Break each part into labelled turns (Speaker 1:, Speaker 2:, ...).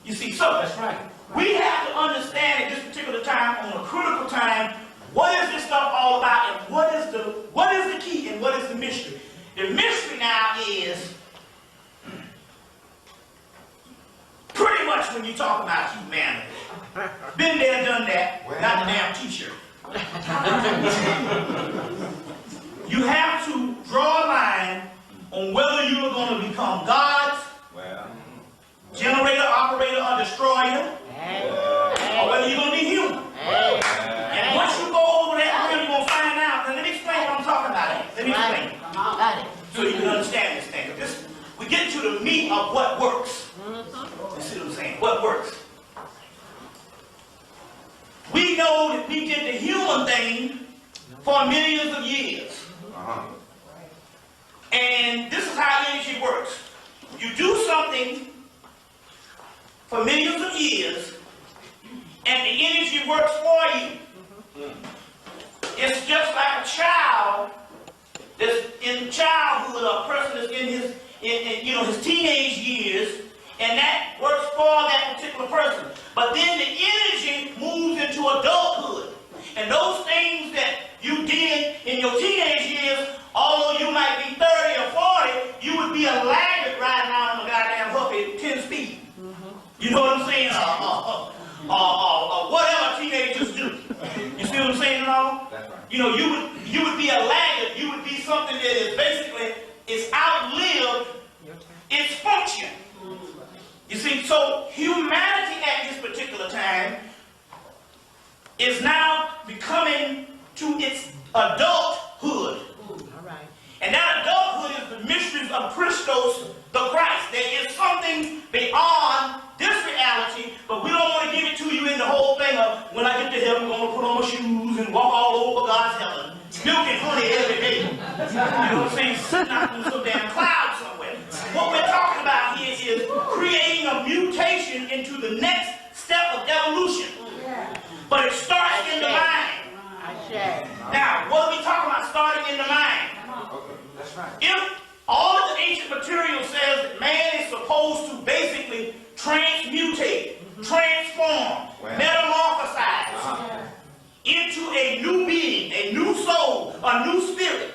Speaker 1: You see, so that's right. We have to understand at this particular time, on a critical time, what is this stuff all about, and what is the key, and what is the mystery? The mystery now is pretty much when you talk about humanity. Been there, done that, got the damn t-shirt. You have to draw a line on whether you are going to become gods, generator, operator, or destroyer, or whether you're going to be human. And once you go over that, you're going to find out. And let me explain what I'm talking about. Let me explain. So you can understand this thing. We get to the meat of what works. You see what I'm saying? What works? We know that we did the human thing for millions of years. And this is how energy works. You do something for millions of years, and the energy works for you. It's just like a child that's in childhood, or a person that's in his his teenage years, and that works for that particular person. But then the energy moves into adulthood. And those things that you did in your teenage years, although you might be 30 or 40, you would be a laggard riding around on a goddamn hook at 10 speed. You know what I'm saying? Whatever teenagers do. You see what I'm saying and all? That's right. You know, you would be a laggard. You would be something that is basically, it's outlived its function. You see, so humanity at this particular time is now becoming to its adulthood. And that adulthood is the mysteries of Christos, the Christ. There is something beyond this reality, but we don't want to give it to you in the whole thing of, when I get to heaven, I'm going to put on my shoes and walk all over God's heaven. Milk and honey every day. You know what I'm saying? Sitting out in some damn cloud somewhere. What we're talking about here is creating a mutation into the next step of evolution. But it starts in the mind. Now, what are we talking about starting in the mind? That's right. If all of the ancient material says that man is supposed to basically transmutate, transform, metamorphosize into a new being, a new soul, a new spirit.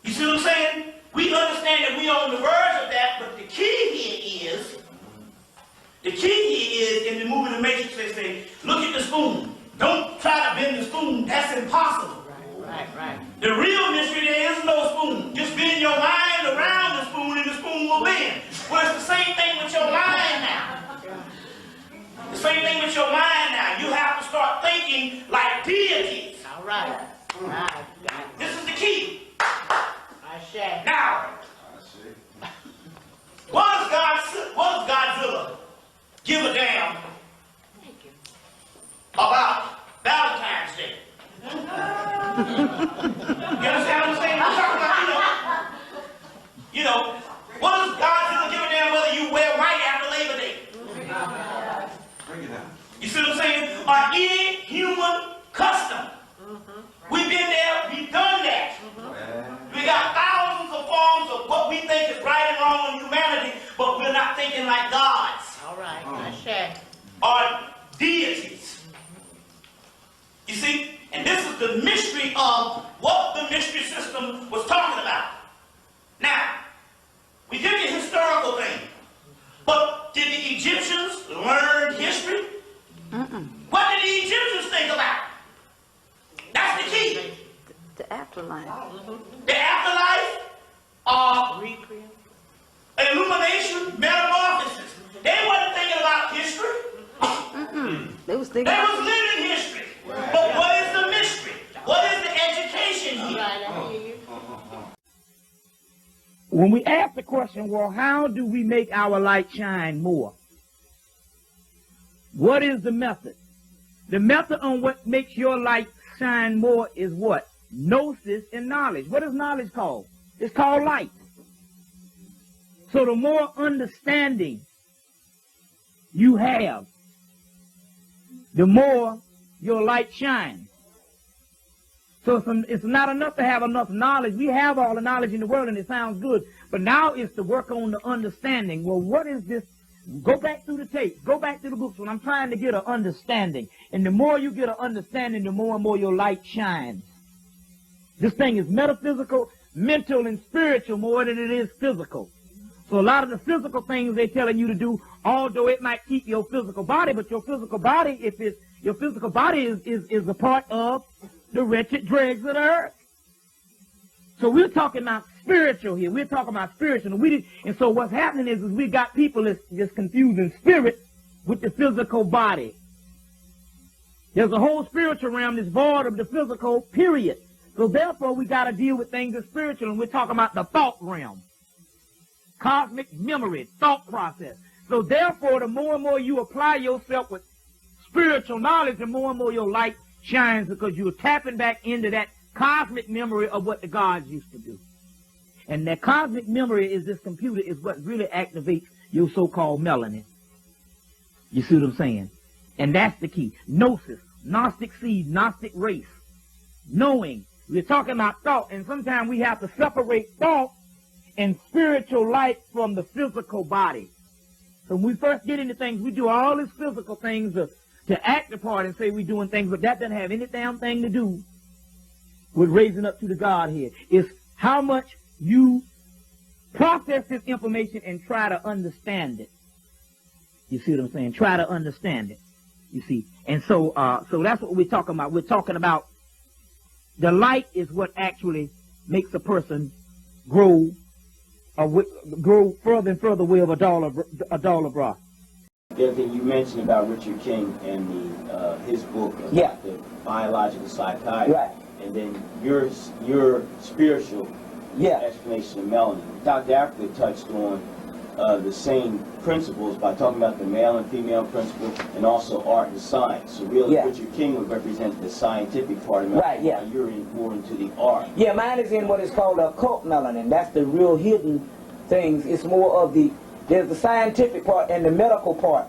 Speaker 1: You see what I'm saying? We understand that we are on the verge of that, but the key here is, in the movie The Matrix, they say, look at the spoon. Don't try to bend the spoon. That's impossible. Right. The real mystery, there is no spoon. Just bend your mind around the spoon and the spoon will bend. Well, it's the same thing with your mind now. The same thing with your mind now. You have to start thinking like deities. All right. This is the key. Now, what does Godzilla give a damn about Valentine's Day? You understand what I'm saying? I'm talking about, you know, what does Godzilla give a damn whether you wear white after Labor Day? Bring it down. You see what I'm saying? Or any human custom. We've been there, we've done that. We got thousands of forms of what we think is right and wrong in humanity, but we're not thinking like gods. All right, or deities. You see? And this is the mystery of what the mystery system was talking about. Now, we did the historical thing, but did the Egyptians learn history? What did the Egyptians think about? That's the key.
Speaker 2: The afterlife.
Speaker 1: The afterlife, illumination, metamorphosis. They wasn't thinking about history.
Speaker 2: They was
Speaker 1: living history. But what is the mystery? What is the education here?
Speaker 3: When we ask the question, well, how do we make our light shine more? What is the method? The method on what makes your light shine more is what? Gnosis and knowledge. What is knowledge called? It's called light. So the more understanding you have, the more your light shines. So it's not enough to have enough knowledge. We have all the knowledge in the world and it sounds good. But now it's to work on the understanding. Well, what is this Go back through the tapes. Go back through the books when I'm trying to get an understanding. And the more you get an understanding, the more and more your light shines. This thing is metaphysical, mental, and spiritual more than it is physical. So a lot of the physical things they're telling you to do, although it might keep your physical body, but your physical body, your physical body is a part of the wretched dregs of the earth. So we're talking about spiritual here. We're talking about spiritual. And so what's happening is we got people that's just confusing spirit with the physical body. There's a whole spiritual realm that's void of the physical, period. So therefore we got to deal with things that's spiritual, and we're talking about the thought realm. Cosmic memory, thought process. So therefore, the more and more you apply yourself with spiritual knowledge, the more and more your light shines, because you're tapping back into that cosmic memory of what the gods used to do. And that cosmic memory is this computer, is what really activates your so-called melanin. You see what I'm saying? And that's the key. Gnosis, Gnostic seed, Gnostic race. Knowing. We're talking about thought, and sometimes we have to separate thought and spiritual life from the physical body. So when we first get into things, we do all these physical things to act the part and say we're doing things, but that doesn't have any damn thing to do with raising up to the Godhead. It's how much you process this information and try to understand it. You see what I'm saying? Try to understand it. You see? And so that's what we're talking about. We're talking about the light is what actually makes a person grow further and further away of a dollar bra.
Speaker 4: The other thing you mentioned about Richard King and his book,
Speaker 5: yeah,
Speaker 4: the biological psychiatry,
Speaker 5: right,
Speaker 4: and then your spiritual explanation of melanin. Dr. Africa touched on the same principles by talking about the male and female principle, and also art and science. So really, Richard King would represent the scientific part of melanin.
Speaker 5: Right, yeah.
Speaker 4: And you're more into the art.
Speaker 5: Yeah, mine is in what is called occult melanin. That's the real hidden things. It's more of there's the scientific part and the medical part.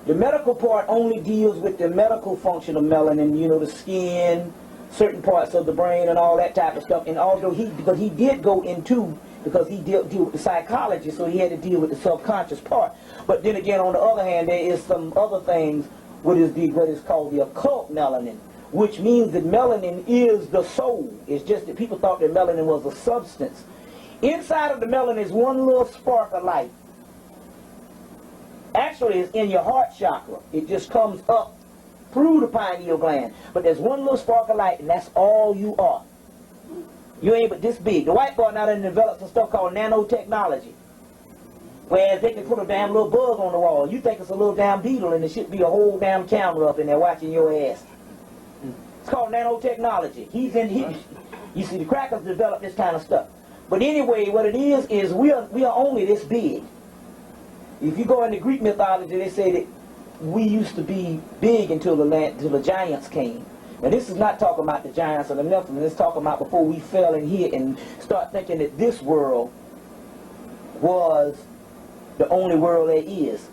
Speaker 5: The medical part only deals with the medical function of melanin, you know, the skin, certain parts of the brain and all that type of stuff. And although he did go into, because he deal with the psychology, so he had to deal with the subconscious part. But then again, on the other hand, there is some other things, what is called the occult melanin, which means that melanin is the soul. It's just that people thought that melanin was a substance. Inside of the melanin is one little spark of light. Actually, it's in your heart chakra. It just comes up through the pineal gland. But there's one little spark of light, and that's all you are. You ain't but this big. The white boy now done developed some stuff called nanotechnology. Whereas they can put a damn little bug on the wall. You think it's a little damn beetle, and there should be a whole damn camera up in there watching your ass. It's called nanotechnology. You see, the crackers develop this kind of stuff. But anyway, what it is we are only this big. If you go into Greek mythology, they say that we used to be big until the giants came. Now this is not talking about the giants or the Nephilim. It's talking about before we fell in here and start thinking that this world was the only world there is.